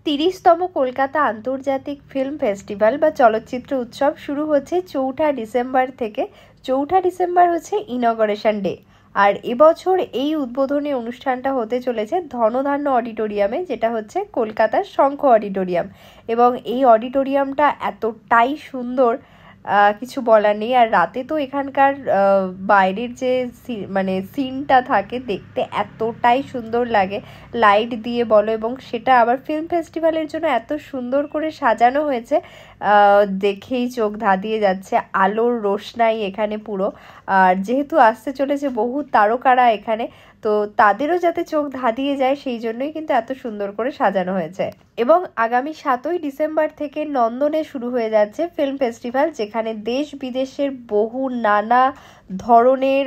30তম কলকাতা আন্তর্জাতিক film festival বা চলচ্চিত্র উৎসব শুরু হচ্ছে 4 ডিসেম্বর থেকে। 4 ডিসেম্বর হচ্ছে ইনগরেশন ডে। আর এবছর এই উদ্বোধনী অনুষ্ঠানটা হতে চলেছে ধনধান্য অডিটোরিয়ামে, যেটা হচ্ছে কলকাতার শঙ্খ অডিটোরিয়াম। এবং এই অডিটোরিয়ামটা এতটাই সুন্দর, কিছু বলার নেই। আর রাতে তো এখানকার বাইরের যে মানে সিনটা থাকে দেখতে এতটাই সুন্দর লাগে, লাইট দিয়ে বলো, এবং সেটা আবার ফিল্ম ফেস্টিভ্যালের জন্য এত সুন্দর করে সাজানো হয়েছে, দেখেই চোখ ধাঁধিয়ে যাচ্ছে। আলোর রোশনাই এখানে পুরো। আর যেহেতু আসতে চলেছে বহু তারকারা এখানে, তো তাদেরও যাতে চোখ ধাঁধিয়ে যায় সেই জন্যই কিন্তু এত সুন্দর করে সাজানো হয়েছে। এবং আগামী 7ই ডিসেম্বর থেকে নন্দনে শুরু হয়ে যাচ্ছে ফিল্ম ফেস্টিভ্যাল, যেখানে দেশ বিদেশের বহু নানা ধরনের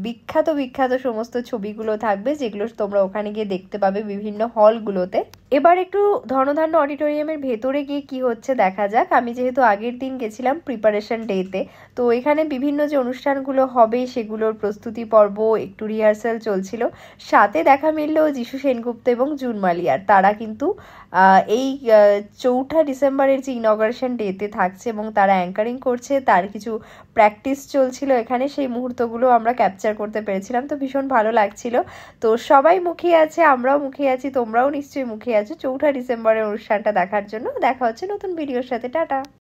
বিখ্যাত বিখ্যাত সমস্ত ছবিগুলো থাকবে, যেগুলো তোমরা ওখানে গিয়ে দেখতে পাবে বিভিন্ন হলগুলোতে। এবার একটু ধনধান্য অডিটোরিয়ামের ভেতরে গিয়ে কি হচ্ছে দেখা যাক। আমি যেহেতু আগের দিন গেছিলাম প্রিপারেশন ডেতে, তো এখানে বিভিন্ন যে অনুষ্ঠানগুলো হবে সেগুলোর প্রস্তুতি পর্ব, একটু রিহার্সাল চলছিল। সাথে দেখা মিলল যিশু সেনগুপ্ত এবং জুন মালিয়ার। তারা কিন্তু এই 4 ডিসেম্বরের যে ইনগরেশন ডেতে থাকছে এবং তারা অ্যাঙ্কারিং করছে, তার কিছু প্র্যাকটিস চলছিল এখানে, সেই মুহূর্তগুলো আমরা ক্যাপচার করতে পেরেছিলাম। তো ভীষণ ভালো লাগছিল। তো সবাই মুখিয়ে আছে, আমরাও মুখিয়ে আছি, তোমরাও নিশ্চয়ই মুখিয়ে আছো 4 ডিসেম্বরের অনুষ্ঠানটা দেখার জন্য। দেখা হচ্ছে নতুন ভিডিওর সাথে। টাটা।